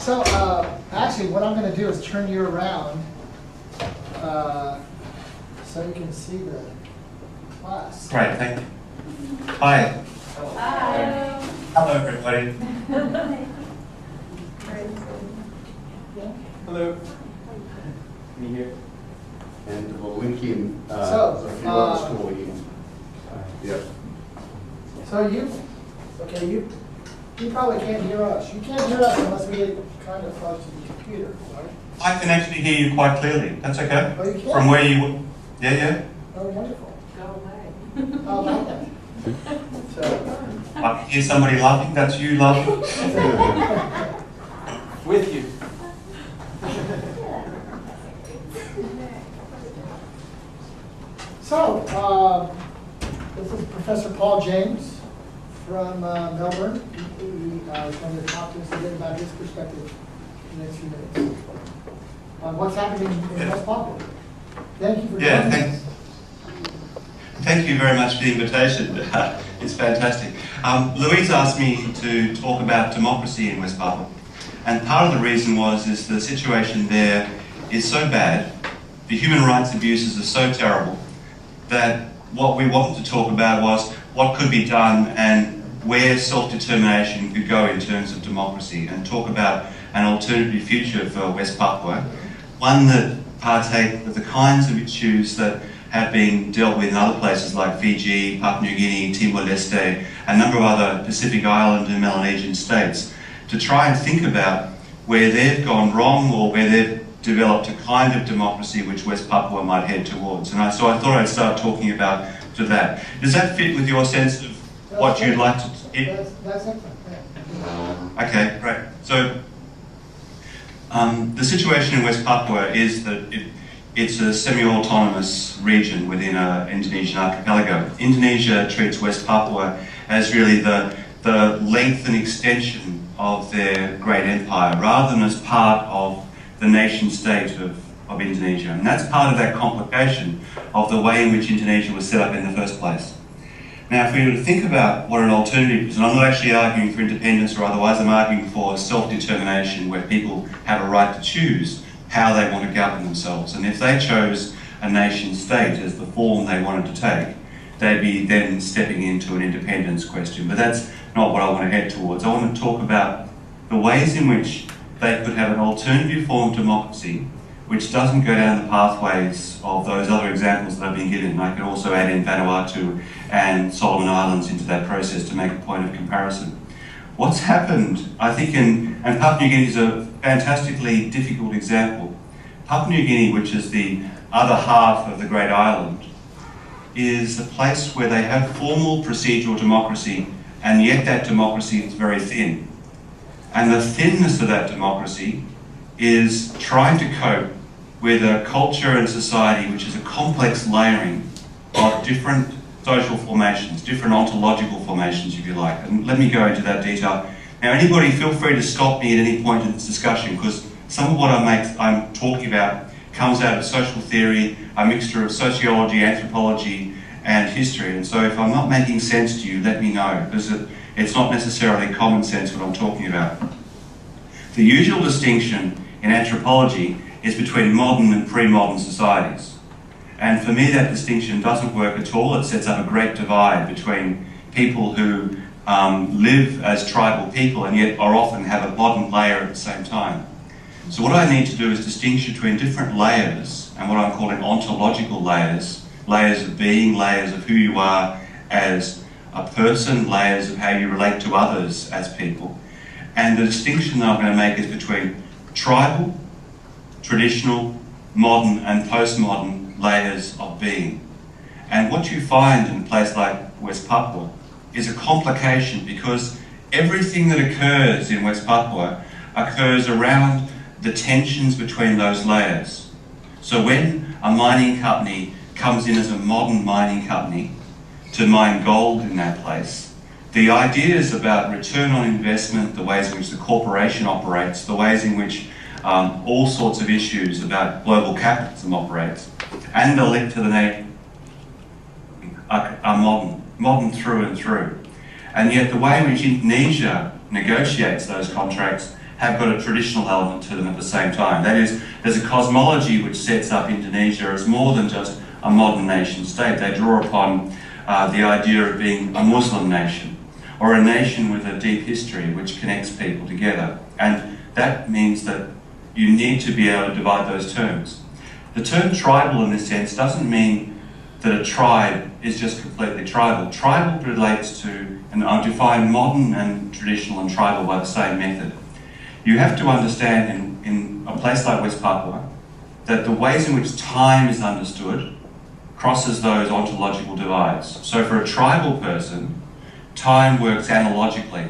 So actually what I'm going to do is turn you around so you can see the class. Great, thank you. Hi. Hi. Hello, everybody. Hello. Can you hear? And we'll link in So, a few other school meetings. Yep. So you probably can't hear us. You can't hear us unless we get kind of close to the computer, right? I can actually hear you quite clearly. That's okay. Oh, you can? From where you... Yeah. Oh, wonderful. Go away. Oh, like that. So, I can hear somebody laughing. That's you laughing. With you. So, this is Professor Paul James from Melbourne. He is going to talk to us a bit about his perspective in the next few minutes on what's happening in West Papua. Thank you for joining us. Thank you very much for the invitation. It's fantastic. Louise asked me to talk about democracy in West Papua. And part of the reason is the situation there is so bad, the human rights abuses are so terrible, that what we wanted to talk about was what could be done and where self-determination could go in terms of democracy, and talk about an alternative future for West Papua, one that partake of the kinds of issues that have been dealt with in other places like Fiji, Papua New Guinea, Timor-Leste, a number of other Pacific Island and Melanesian states, to try and think about where they've gone wrong or where they've developed a kind of democracy which West Papua might head towards. And so I thought I'd start talking about that. Does that fit with your sense of what you'd like to... That's excellent. Yeah. Okay, great. So the situation in West Papua is that it's a semi-autonomous region within an Indonesian archipelago. Indonesia treats West Papua as really the length and extension of their great empire, rather than as part of the nation state of Indonesia. And that's part of that complication of the way in which Indonesia was set up in the first place. Now, if we were to think about what an alternative is, and I'm not actually arguing for independence or otherwise, I'm arguing for self-determination, where people have a right to choose how they want to govern themselves. And if they chose a nation state as the form they wanted to take, they'd be then stepping into an independence question. But that's not what I want to head towards. I want to talk about the ways in which they could have an alternative form of democracy which doesn't go down the pathways of those other examples that I've been given. I could also add in Vanuatu and Solomon Islands into that process to make a point of comparison. What's happened, I think, and Papua New Guinea is a fantastically difficult example. Papua New Guinea, which is the other half of the great island, is a place where they have formal procedural democracy, and yet that democracy is very thin. And the thinness of that democracy is trying to cope with a culture and society which is a complex layering of different social formations, different ontological formations, if you like. And let me go into that detail. Now, anybody feel free to stop me at any point in this discussion, because some of what I'm talking about comes out of social theory, a mixture of sociology, anthropology, and history. And so if I'm not making sense to you, let me know, because it's not necessarily common sense what I'm talking about. The usual distinction in anthropology is between modern and pre-modern societies. And for me, that distinction doesn't work at all. It sets up a great divide between people who live as tribal people and yet are often have a modern layer at the same time. So what I need to do is distinguish between different layers and what I'm calling ontological layers, layers of being, layers of who you are as a person, layers of how you relate to others as people. And the distinction that I'm going to make is between tribal, traditional, modern and postmodern layers of being. And what you find in a place like West Papua is a complication, because everything that occurs in West Papua occurs around the tensions between those layers. So when a mining company comes in as a modern mining company to mine gold in that place, the ideas about return on investment, the ways in which the corporation operates, the ways in which all sorts of issues about global capitalism operates, and the link to the nation are modern through and through. And yet the way in which Indonesia negotiates those contracts have got a traditional element to them at the same time. That is, there's a cosmology which sets up Indonesia as more than just a modern nation state. They draw upon the idea of being a Muslim nation, or a nation with a deep history which connects people together. And that means that you need to be able to divide those terms. The term tribal in this sense doesn't mean that a tribe is just completely tribal. Tribal relates to, and I define modern and traditional and tribal by the same method. You have to understand in a place like West Papua that the ways in which time is understood crosses those ontological divides. So for a tribal person, time works analogically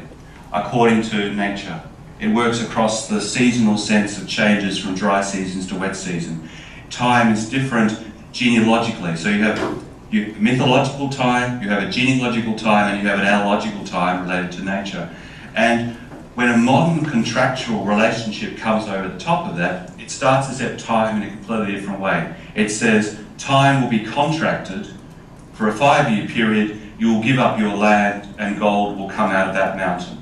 according to nature. It works across the seasonal sense of changes from dry seasons to wet season. Time is different genealogically. So you have mythological time, you have a genealogical time, and you have an analogical time related to nature. And when a modern contractual relationship comes over the top of that, it starts to set time in a completely different way. It says time will be contracted for a 5-year period. You will give up your land and gold will come out of that mountain.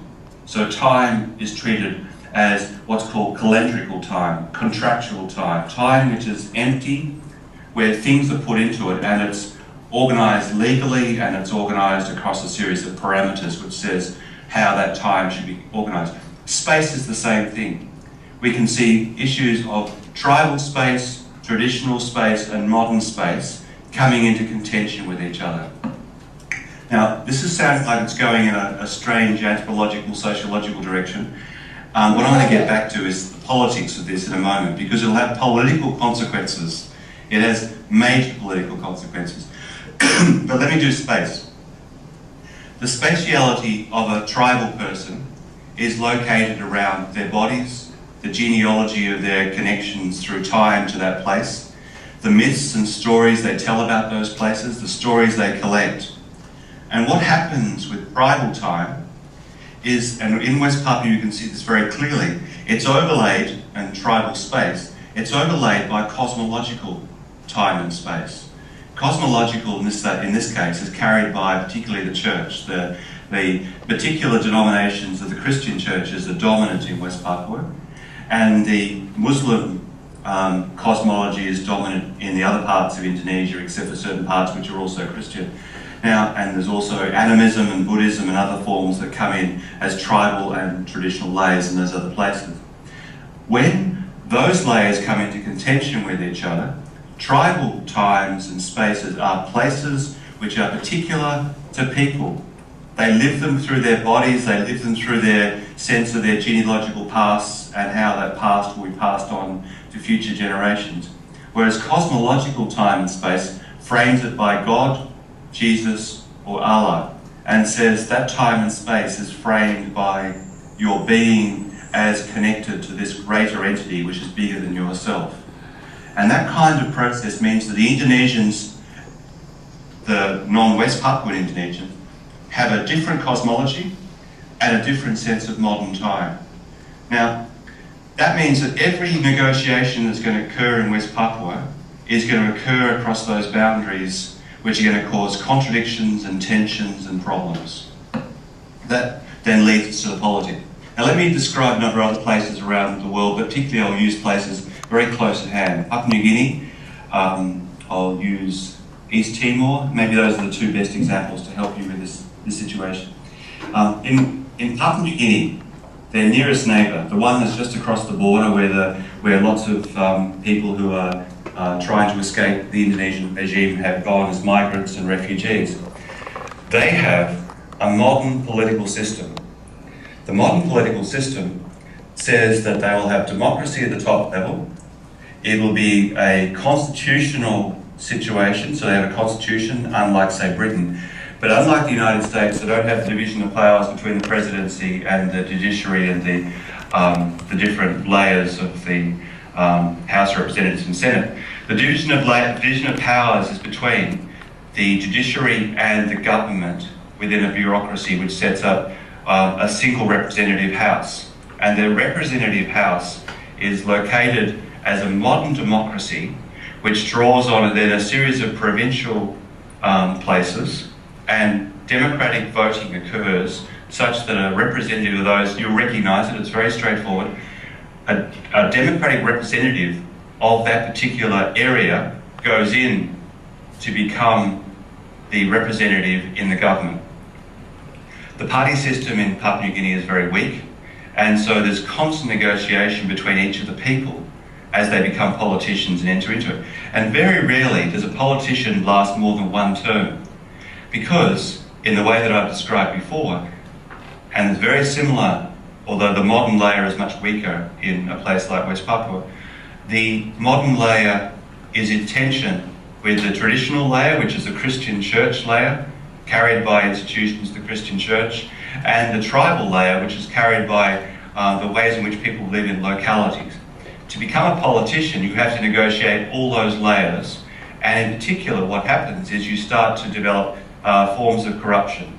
So time is treated as what's called calendrical time, contractual time, time which is empty, where things are put into it, and it's organised legally and it's organised across a series of parameters which says how that time should be organised. Space is the same thing. We can see issues of tribal space, traditional space and modern space coming into contention with each other. Now, this is sounding like it's going in a strange anthropological, sociological direction. What I'm going to get back to is the politics of this in a moment, because it'll have political consequences. It has major political consequences. But let me do space. The spatiality of a tribal person is located around their bodies, the genealogy of their connections through time to that place, the myths and stories they tell about those places, the stories they collect. And what happens with tribal time is, and in West Papua you can see this very clearly, it's overlaid, and tribal space, it's overlaid by cosmological time and space. Cosmological in this case is carried by particularly the church. The particular denominations of the Christian churches are dominant in West Papua, and the Muslim cosmology is dominant in the other parts of Indonesia, except for certain parts which are also Christian. Now, and there's also animism and Buddhism and other forms that come in as tribal and traditional layers in those other places. When those layers come into contention with each other, tribal times and spaces are places which are particular to people. They live them through their bodies, they live them through their sense of their genealogical past and how that past will be passed on to future generations. Whereas cosmological time and space frames it by God, Jesus or Allah, and says that time and space is framed by your being as connected to this greater entity which is bigger than yourself. And that kind of process means that the Indonesians, the non-West Papuan Indonesians, have a different cosmology and a different sense of modern time. Now, that means that every negotiation that's going to occur in West Papua is going to occur across those boundaries, which are going to cause contradictions and tensions and problems. That then leads to the politics. Now let me describe a number of other places around the world, but particularly I'll use places very close at hand. Papua New Guinea, I'll use East Timor. Maybe those are the two best examples to help you with this situation. In Papua New Guinea, their nearest neighbour, the one that's just across the border where lots of people who are trying to escape the Indonesian regime have gone as migrants and refugees. They have a modern political system. The modern political system says that they will have democracy at the top level. It will be a constitutional situation, so they have a constitution, unlike, say, Britain. But unlike the United States, they don't have the division of powers between the presidency and the judiciary and the different layers of the House of Representatives and Senate. The division of powers is between the judiciary and the government within a bureaucracy which sets up a single representative house. And the representative house is located as a modern democracy which draws on then a series of provincial places, and democratic voting occurs such that a representative of those, you'll recognise it, it's very straightforward, a democratic representative of that particular area goes in to become the representative in the government. The party system in Papua New Guinea is very weak, and so there's constant negotiation between each of the people as they become politicians and enter into it. And very rarely does a politician last more than one term, because in the way that I've described before, and it's very similar, although the modern layer is much weaker in a place like West Papua, the modern layer is in tension with the traditional layer, which is the Christian church layer, carried by institutions, the Christian church, and the tribal layer, which is carried by the ways in which people live in localities. To become a politician, you have to negotiate all those layers, and in particular what happens is you start to develop forms of corruption.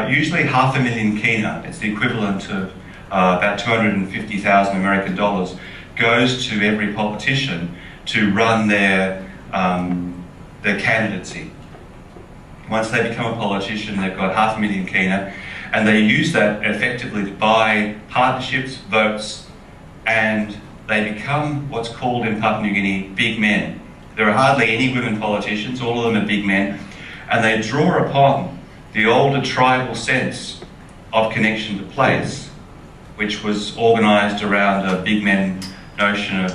Usually 500,000 kina, it's the equivalent of about 250,000 American dollars, goes to every politician to run their candidacy. Once they become a politician, they've got 500,000 kina, and they use that effectively to buy partnerships, votes, and they become what's called in Papua New Guinea big men. There are hardly any women politicians, all of them are big men, and they draw upon the older tribal sense of connection to place, which was organised around a big men notion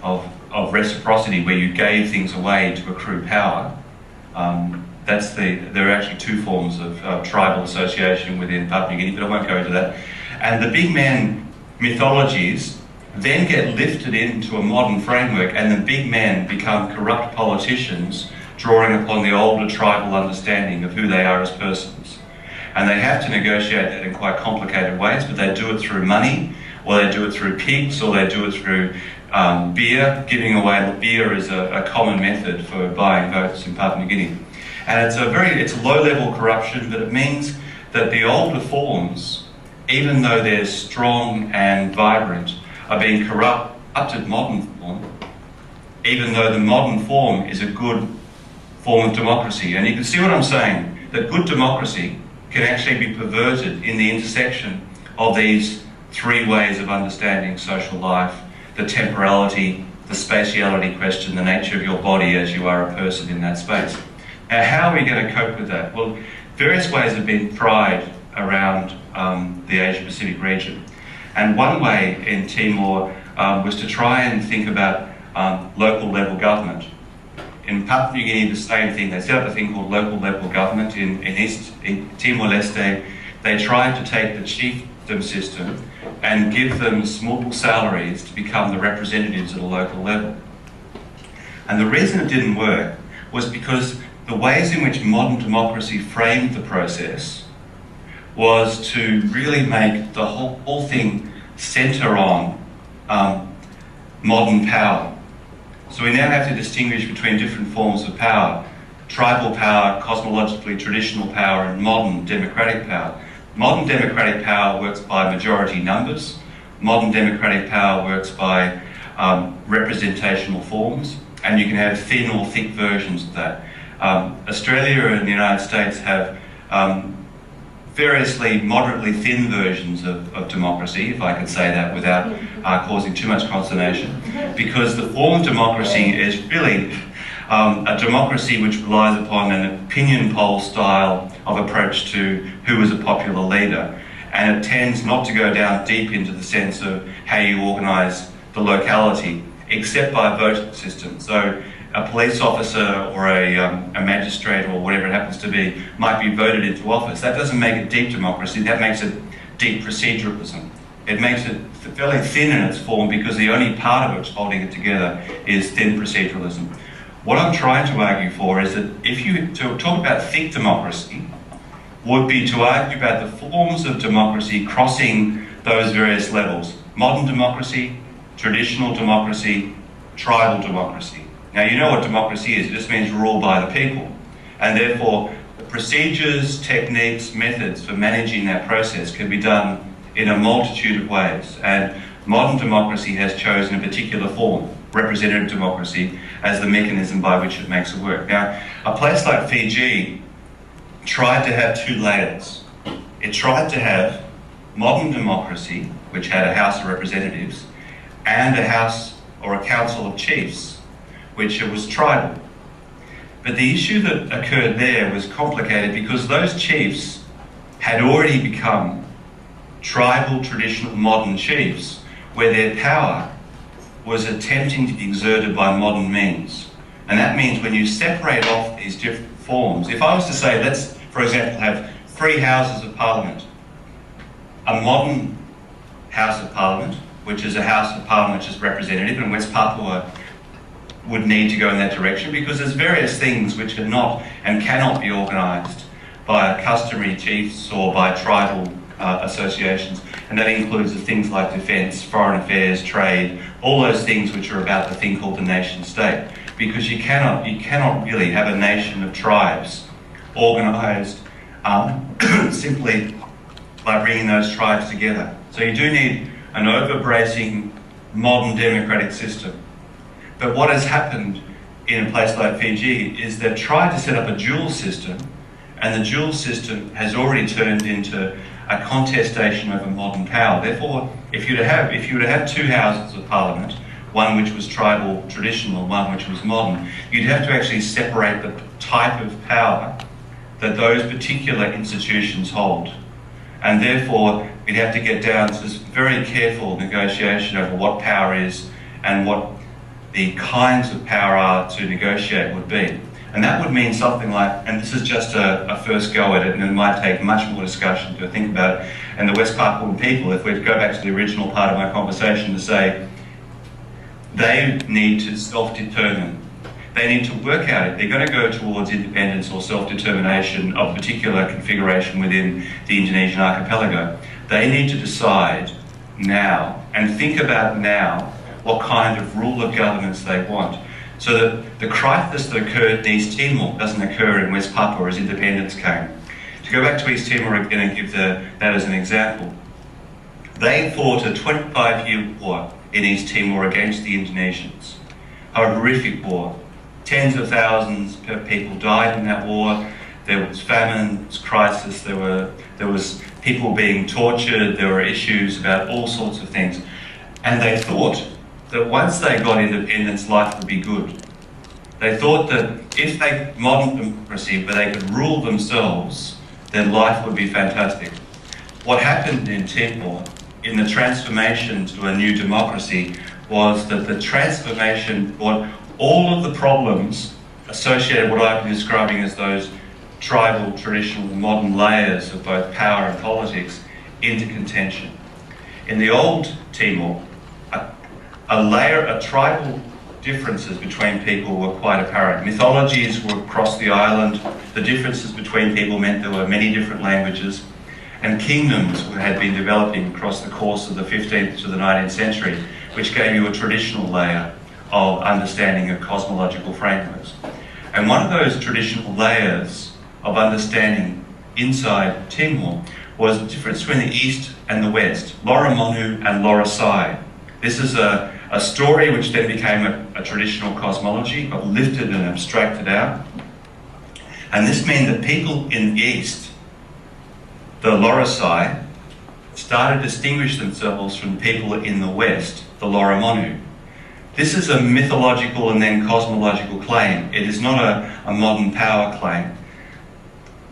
of reciprocity, where you gave things away to accrue power. There are actually two forms of tribal association within Papua New Guinea, but I won't go into that. And the big men mythologies then get lifted into a modern framework, and the big men become corrupt politicians drawing upon the older tribal understanding of who they are as persons. And they have to negotiate that in quite complicated ways, but they do it through money, or they do it through pigs, or they do it through beer. Giving away beer is a common method for buying votes in Papua New Guinea. And it's a low-level corruption, but it means that the older forms, even though they're strong and vibrant, are being corrupted modern form, even though the modern form is a good form of democracy. And you can see what I'm saying, that good democracy can actually be perverted in the intersection of these three ways of understanding social life: the temporality, the spatiality question, the nature of your body as you are a person in that space. Now, how are we going to cope with that? Well, various ways have been tried around the Asia-Pacific region. And one way in Timor was to try and think about local level government. In Papua New Guinea, the same thing. They set up a thing called local level government. In Timor-Leste, they tried to take the chiefdom system and give them small salaries to become the representatives at a local level. And the reason it didn't work was because the ways in which modern democracy framed the process was to really make the whole thing centre on modern power. So we now have to distinguish between different forms of power: tribal power, cosmologically traditional power, and modern democratic power. Modern democratic power works by majority numbers. Modern democratic power works by representational forms, and you can have thin or thick versions of that. Australia and the United States have variously moderately thin versions of democracy, if I could say that without causing too much consternation, because the form of democracy is really a democracy which relies upon an opinion poll style of approach to who is a popular leader, and it tends not to go down deep into the sense of how you organise the locality, except by voting system. So a police officer or a magistrate or whatever it happens to be might be voted into office. That doesn't make it deep democracy, that makes it deep proceduralism. It makes it fairly thin in its form because the only part of it holding it together is thin proceduralism. What I'm trying to argue for is that if you talk about thick democracy, would be to argue about the forms of democracy crossing those various levels: modern democracy, traditional democracy, tribal democracy. Now, you know what democracy is. It just means rule by the people. And therefore, the procedures, techniques, methods for managing that process can be done in a multitude of ways. And modern democracy has chosen a particular form, representative democracy, as the mechanism by which it makes it work. Now, a place like Fiji tried to have two layers. It tried to have modern democracy, which had a House of Representatives, and a House or a Council of Chiefs, which was tribal. But the issue that occurred there was complicated because those chiefs had already become tribal, traditional, modern chiefs, where their power was attempting to be exerted by modern means. And that means when you separate off these different forms, if I was to say, let's, for example, have 3 houses of parliament, a modern House of Parliament, which is a House of Parliament which is representative, and West Papua would need to go in that direction because there's various things which are not and cannot be organised by customary chiefs or by tribal associations, and that includes the things like defence, foreign affairs, trade, all those things which are about the thing called the nation state, because you cannot really have a nation of tribes organised simply by bringing those tribes together. So you do need an overbracing modern democratic system. But what has happened in a place like Fiji is they've tried to set up a dual system, and the dual system has already turned into a contestation over modern power. Therefore, if you were to have 2 houses of parliament, one which was tribal traditional, one which was modern, you'd have to actually separate the type of power that those particular institutions hold. And therefore, we'd have to get down to this very careful negotiation over what power is and what the kinds of power are to negotiate would be. And that would mean something like, and this is just a first go at it, and it might take much more discussion to think about it, and the West Papuan people, if we go back to the original part of my conversation, to say they need to self-determine. They need to work out if they're going to go towards independence or self-determination of a particular configuration within the Indonesian archipelago. They need to decide now and think about now what kind of rule of governance they want, so that the crisis that occurred in East Timor doesn't occur in West Papua as independence came. To go back to East Timor again and give that as an example, they fought a 25-year war in East Timor against the Indonesians, a horrific war. Tens of thousands of people died in that war. There was famine, there was crisis, there was people being tortured, there were issues about all sorts of things. And they thought that once they got independence, life would be good. They thought that if they modern democracy where they could rule themselves, then life would be fantastic. What happened in Timor, in the transformation to a new democracy, was that the transformation brought all of the problems associated with what I've been describing as those tribal, traditional, modern layers of both power and politics into contention. In the old Timor, tribal differences between people were quite apparent. Mythologies were across the island. The differences between people meant there were many different languages, and kingdoms had been developing across the course of the 15th to the 19th century, which gave you a traditional layer of understanding of cosmological frameworks. And one of those traditional layers of understanding inside Timor was the difference between the East and the West, Loramonu and Lorasai. This is a story which then became a traditional cosmology, got lifted and abstracted out. And this meant that people in the East, the Lorasai, started to distinguish themselves from people in the West, the Loramonu. This is a mythological and then cosmological claim. It is not a modern power claim.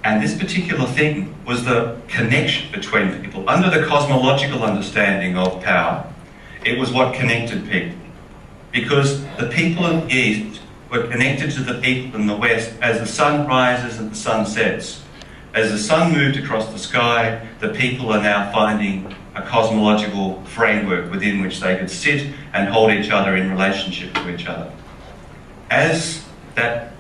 And this particular thing was the connection between people. Under the cosmological understanding of power, it was what connected people. Because the people in the East were connected to the people in the West as the sun rises and the sun sets. As the sun moved across the sky, the people are now finding a cosmological framework within which they could sit and hold each other in relationship to each other. As that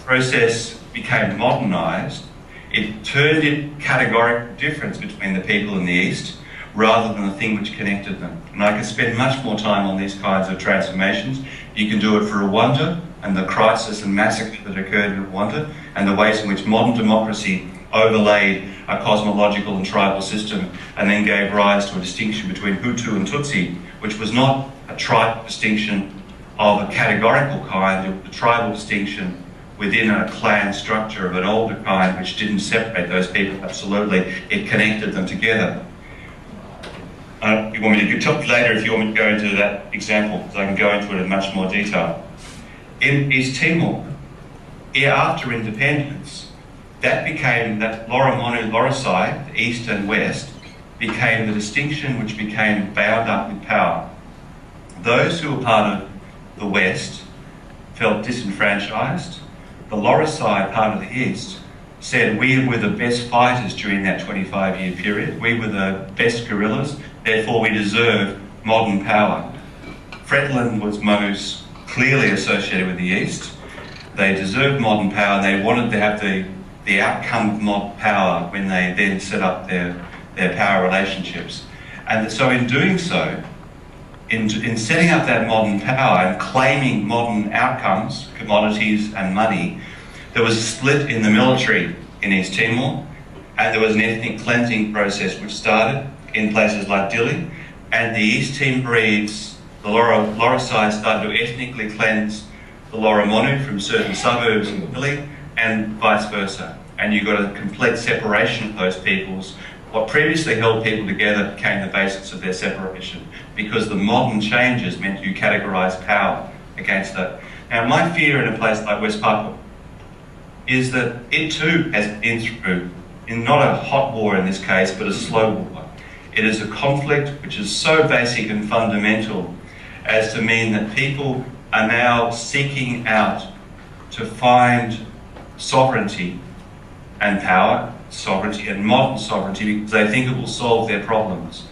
process became modernised, it turned in categorical difference between the people in the East rather than the thing which connected them. And I could spend much more time on these kinds of transformations. You can do it for Rwanda and the crisis and massacre that occurred in Rwanda and the ways in which modern democracy overlaid a cosmological and tribal system and then gave rise to a distinction between Hutu and Tutsi, which was not a tribal distinction of a categorical kind, it was a tribal distinction within a clan structure of an older kind which didn't separate those people absolutely, it connected them together. You want me to talk later if you want me to go into that example, because I can go into it in much more detail. In East Timor, after independence, that Loromonu Lorisai, the east and west, became the distinction which became bound up with power. Those who were part of the west felt disenfranchised. The Lorisai part of the east said we were the best fighters during that 25-year period. We were the best guerrillas, therefore we deserve modern power. Fredland was most clearly associated with the east. They deserved modern power, and they wanted to have the outcome of modern power when they then set up their power relationships. And so in doing so, in setting up that modern power and claiming modern outcomes, commodities and money, there was a split in the military in East Timor, and there was an ethnic cleansing process which started in places like Dili, and the East Timorese, the Lorisai, started to ethnically cleanse the Loromonu from certain suburbs in Dili, and vice versa. And you got a complete separation of those peoples. What previously held people together became the basis of their separation, because the modern changes meant you categorise power against that. Now, my fear in a place like West Papua is that it too has been through, in not a hot war in this case, but a slow war. It is a conflict which is so basic and fundamental as to mean that people are now seeking out to find sovereignty and power, sovereignty and modern sovereignty, because they think it will solve their problems.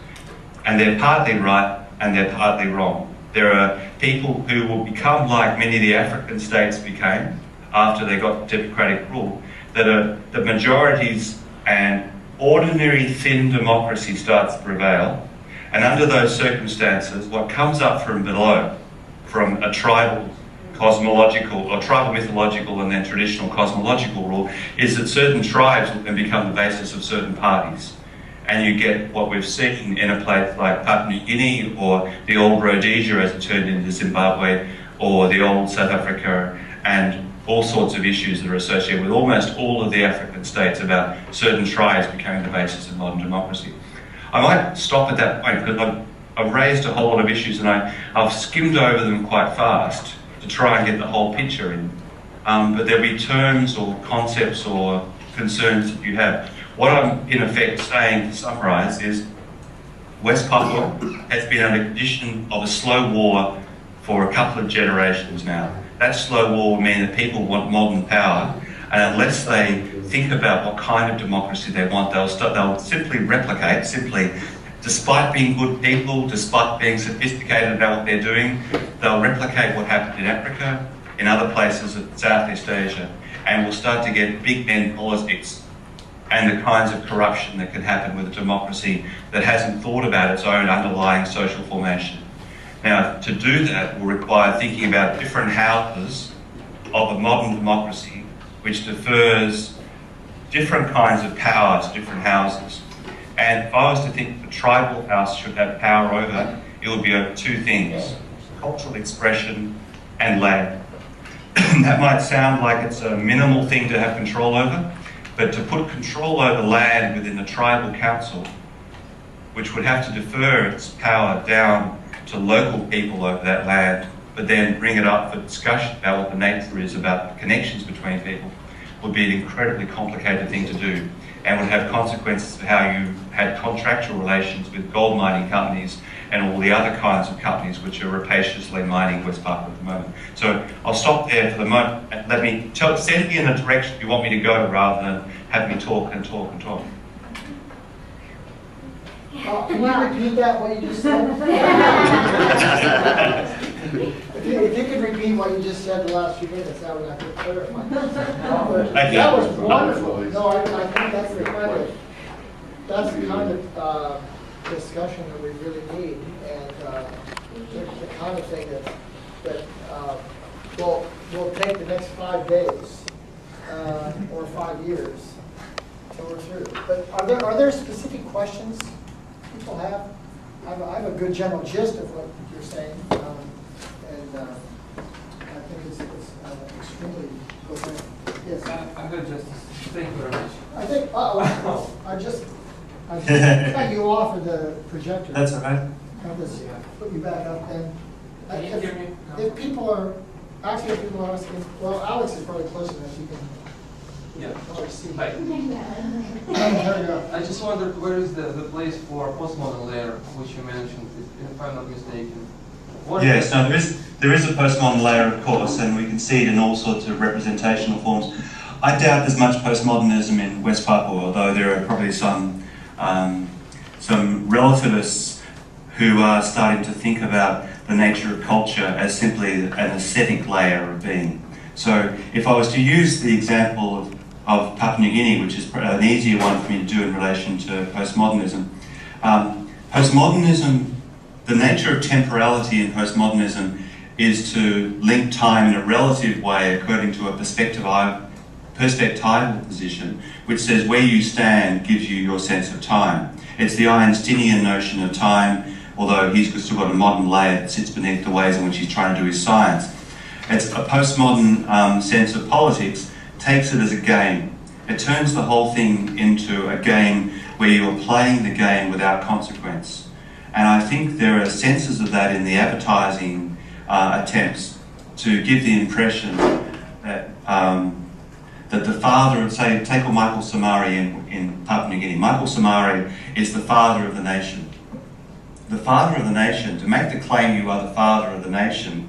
And they're partly right and they're partly wrong. There are people who will become like many of the African states became after they got democratic rule, that the majorities and ordinary thin democracy starts to prevail. And under those circumstances, what comes up from below, from a tribal cosmological or tribal mythological and then traditional cosmological rule, is that certain tribes will then become the basis of certain parties. And you get what we've seen in a place like Papua New Guinea, or the old Rhodesia as it turned into Zimbabwe, or the old South Africa, and all sorts of issues that are associated with almost all of the African states about certain tribes becoming the basis of modern democracy. I might stop at that point because I've raised a whole lot of issues and I've skimmed over them quite fast to try and get the whole picture in. But there'll be terms or concepts or concerns that you have. What I'm in effect saying, to summarise, is West Papua has been under condition of a slow war for a couple of generations now. That slow war will mean that people want modern power, and unless they think about what kind of democracy they want, they'll simply replicate, despite being good people, despite being sophisticated about what they're doing, they'll replicate what happened in Africa, in other places of Southeast Asia, and we'll start to get big men politics and the kinds of corruption that can happen with a democracy that hasn't thought about its own underlying social formation. Now, to do that will require thinking about different houses of a modern democracy which defers different kinds of power to different houses. And if I was to think the tribal house should have power over, it would be over two things: cultural expression and land. That might sound like it's a minimal thing to have control over, but to put control over land within the tribal council, which would have to defer its power down to local people over that land, but then bring it up for discussion about what the nature is about the connections between people, would be an incredibly complicated thing to do, and would have consequences for how you had contractual relations with gold mining companies and all the other kinds of companies which are rapaciously mining West Papua at the moment. So I'll stop there for the moment and let me send me in the direction you want me to go rather than have me talk and talk and talk. Can you repeat that, what you just said? If you could repeat what you just said the last few minutes, that would, I could clarify. That was wonderful. No, I think that's the kind of discussion that we really need, and the kind of thing that will take the next 5 days or 5 years till we're through. But are there specific questions people have? I have a good general gist of what you're saying, and I think it's extremely good. Yes. I'm going to just thank you very much. I think. I just. I cut you off of the projector. That's all right. I'll just put you back up then. Can you hear me? If people are, actually if people are asking, well, Alex is probably close enough, you can Yeah. probably see. Hi. There you go. I just wondered where is the place for postmodern layer, which you mentioned, if I'm not mistaken. What is Yes, that? no, there is a postmodern layer, of course, and we can see it in all sorts of representational forms. I doubt there's much postmodernism in West Papua, although there are probably some relativists who are starting to think about the nature of culture as simply an aesthetic layer of being. So if I was to use the example of Papua New Guinea, which is an easier one for me to do in relation to postmodernism, postmodernism, the nature of temporality in postmodernism is to link time in a relative way according to a perspectival position, which says where you stand gives you your sense of time. It's the Einsteinian notion of time, although he's still got a modern layer that sits beneath the ways in which he's trying to do his science. It's a postmodern sense of politics, takes it as a game. It turns the whole thing into a game where you're playing the game without consequence. And I think there are senses of that in the advertising attempts to give the impression that that the father of, say, take Michael Somare in Papua New Guinea. Michael Somare is the father of the nation. The father of the nation, to make the claim you are the father of the nation,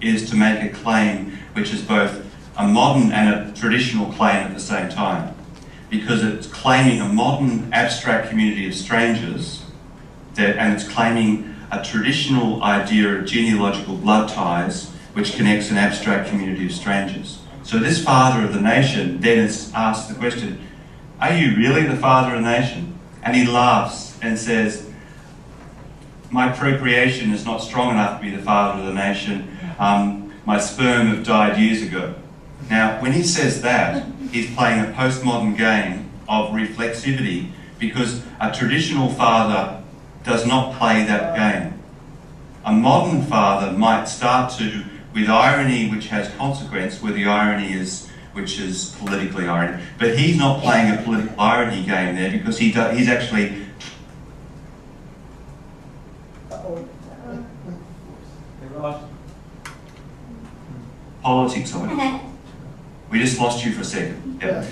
is to make a claim which is both a modern and a traditional claim at the same time. Because it's claiming a modern abstract community of strangers, and it's claiming a traditional idea of genealogical blood ties which connects an abstract community of strangers. So this father of the nation then is asked the question, are you really the father of the nation? And he laughs and says, my procreation is not strong enough to be the father of the nation. My sperm have died years ago. Now, when he says that, he's playing a postmodern game of reflexivity because a traditional father does not play that game. A modern father might start to, with irony which has consequence, where the irony is, which is politically irony, but he's not playing a political irony game there because he's actually... Politics of it. We just lost you for a second. Yep.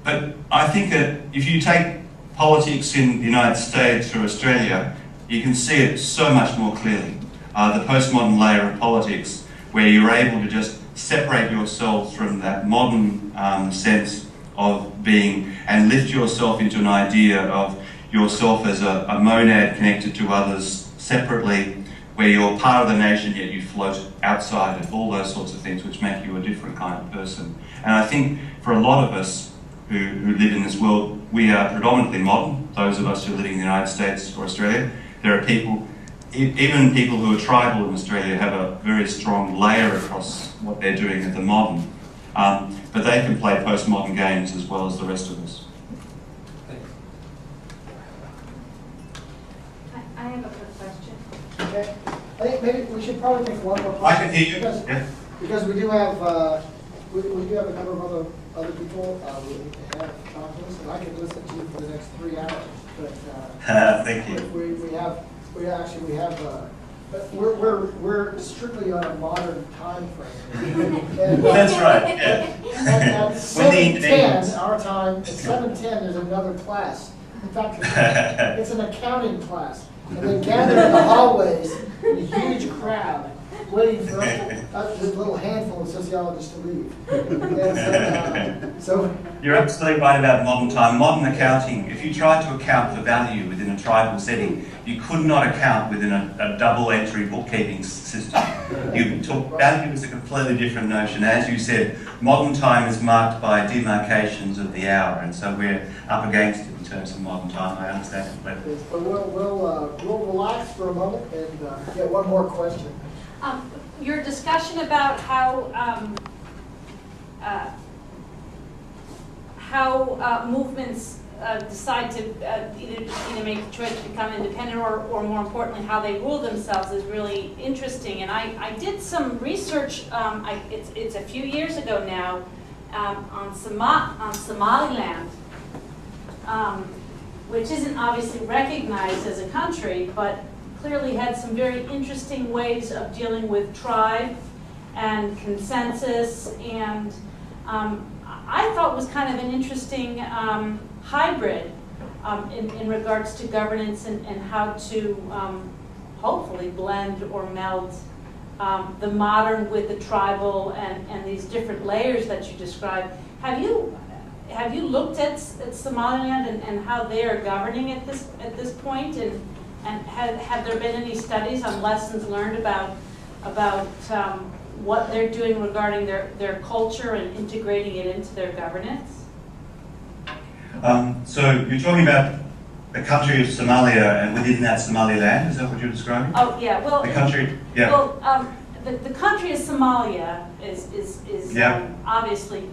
But I think that if you take politics in the United States or Australia, you can see it so much more clearly. The postmodern layer of politics, where you're able to just separate yourself from that modern sense of being and lift yourself into an idea of yourself as a monad connected to others separately, where you're part of the nation yet you float outside it, all those sorts of things which make you a different kind of person. And I think for a lot of us who live in this world, we are predominantly modern, those of us who are living in the United States or Australia. There are people, even people who are tribal in Australia have a very strong layer across what they're doing at the modern. But they can play postmodern games as well as the rest of us. Thanks. I have a quick question. Okay. I think maybe we should probably take one more question. I can hear you. Because we do have we do have a number of other people we have talk to us, and I could listen to you for the next 3 hours. But Thank you. we have but we're strictly on a modern time frame. And, That's right. Yeah. At When the 7:10 our time, at 7:10 there's another class. In fact, it's an accounting class. And they gather in the hallways in a huge crowd, waiting for us, this little handful of sociologists to leave. And so You're absolutely right about modern time. Modern accounting, if you tried to account for value within a tribal setting, you could not account within a double entry bookkeeping system. You took value as a completely different notion. As you said, modern time is marked by demarcations of the hour, and so we're up against it in terms of modern time. I understand completely. but we'll relax for a moment and get one more question. Your discussion about how movements decide to either make the choice to become independent or more importantly how they rule themselves is really interesting. And I did some research, it's a few years ago now, on Somaliland, which isn't obviously recognized as a country, but clearly had some very interesting ways of dealing with tribe and consensus, and I thought was kind of an interesting hybrid in regards to governance and how to hopefully blend or meld the modern with the tribal and these different layers that you described. Have you looked at Somaliland and how they are governing at this point, and have there been any studies on lessons learned about what they're doing regarding their culture and integrating it into their governance? So you're talking about the country of Somalia and within that Somaliland, is that what you're describing? Oh, yeah, well... The country, yeah. Well, the country of Somalia is Yeah. obviously...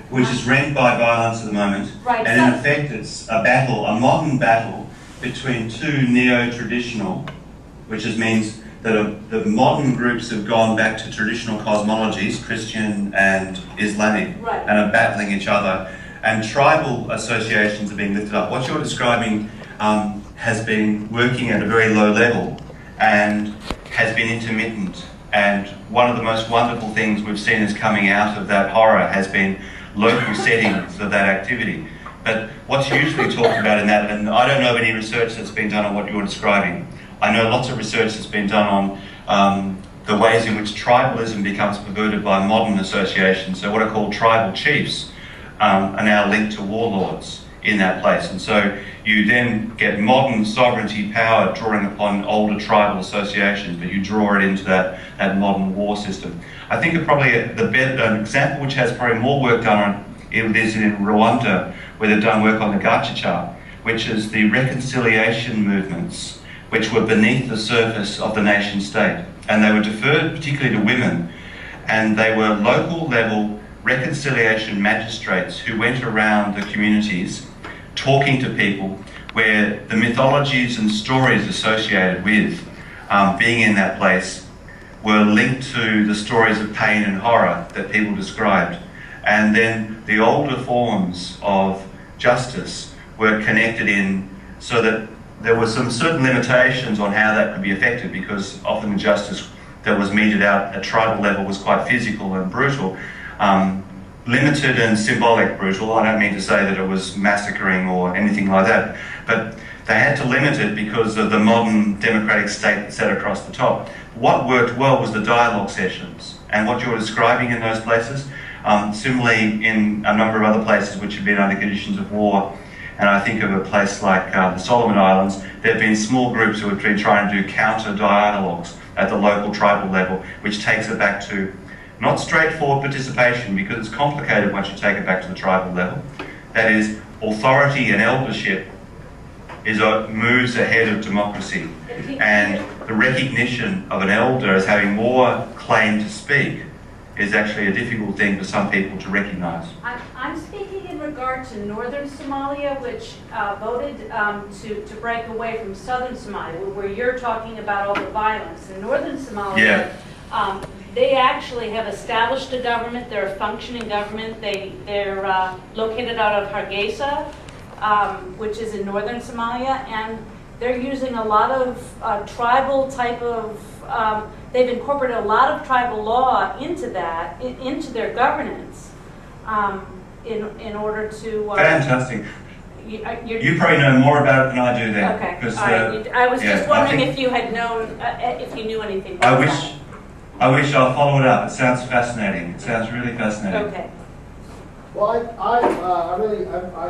which is rent by violence at the moment. Right, And in effect it's a battle, a modern battle between two neo-traditional, which means that the modern groups have gone back to traditional cosmologies, Christian and Islamic, Right. and are battling each other. And tribal associations are being lifted up. What you're describing has been working at a very low level and has been intermittent. And one of the most wonderful things we've seen is coming out of that horror has been local settings of that activity. But what's usually talked about in that, and I don't know of any research that's been done on what you're describing. I know lots of research that's been done on the ways in which tribalism becomes perverted by modern associations. So what are called tribal chiefs are now linked to warlords in that place. And so you then get modern sovereignty power drawing upon older tribal associations, but you draw it into that modern war system. I think probably an example which has probably more work done on it is in Rwanda, where they've done work on the Gacaca, which is the reconciliation movements which were beneath the surface of the nation state. And they were deferred particularly to women, and they were local level reconciliation magistrates who went around the communities talking to people, where the mythologies and stories associated with being in that place were linked to the stories of pain and horror that people described. And then the older forms of justice were connected in, so that there were some certain limitations on how that could be effective, because often the justice that was meted out at tribal level was quite physical and brutal. Limited and symbolic brutal. I don't mean to say that it was massacring or anything like that, but they had to limit it because of the modern democratic state that sat across the top. What worked well was the dialogue sessions, and what you're describing in those places. Similarly, in a number of other places which have been under conditions of war, and I think of a place like the Solomon Islands, there have been small groups who have been trying to do counter dialogues at the local tribal level, which takes it back to not straightforward participation, because it's complicated once you take it back to the tribal level. That is, authority and eldership moves ahead of democracy. And the recognition of an elder as having more claim to speak is actually a difficult thing for some people to recognise. I'm speaking in regard to northern Somalia, which voted to break away from southern Somalia, where you're talking about all the violence. In northern Somalia, they actually have established a government. They're a functioning government. They're located out of Hargeisa, which is in northern Somalia, and they're using a lot of tribal type of, they've incorporated a lot of tribal law into that, into their governance, in order to... Fantastic. You probably know more about it than I do then. Okay, Because, I was just wondering if you had known, if you knew anything about that. I wish I'll follow it up. It sounds fascinating. It sounds really fascinating. Okay. Well, I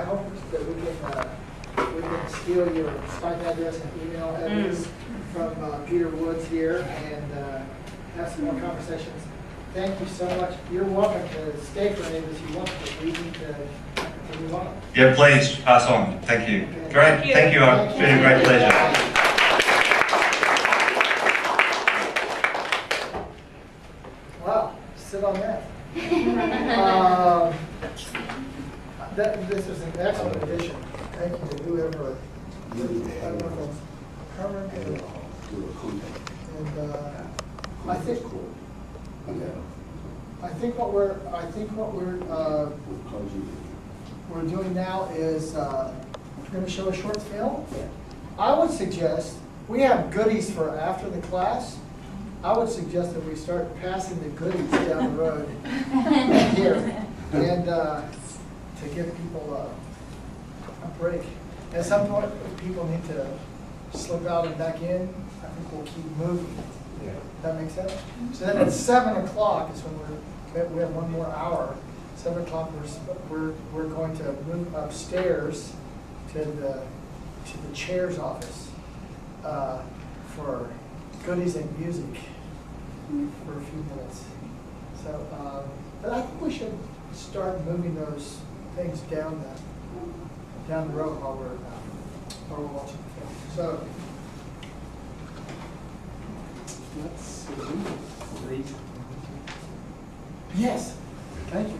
hope that we can steal your Skype address and email address from Peter Woods here and have some more conversations. Thank you so much. You're welcome to stay for any of this you want, but we need to move on. Yeah, please pass on. Thank you. Great. Thank you. It's been a great pleasure. Wow, sit on that. This is an excellent addition. Thank you to whoever. And I think I think what we're doing now is, we're gonna show a short film. I would suggest, we have goodies for after the class. I would suggest that we start passing the goodies down the road here. And, to give people a break. At some point, if people need to slip out and back in, I think we'll keep moving. Yeah. That makes sense? So then at 7 o'clock is when we have one more hour. 7 o'clock, we're going to move upstairs to the chair's office for goodies and music for a few minutes. So, but I think we should start moving those things down the road while we're watching the film. So. Let's see. Yes, thank you.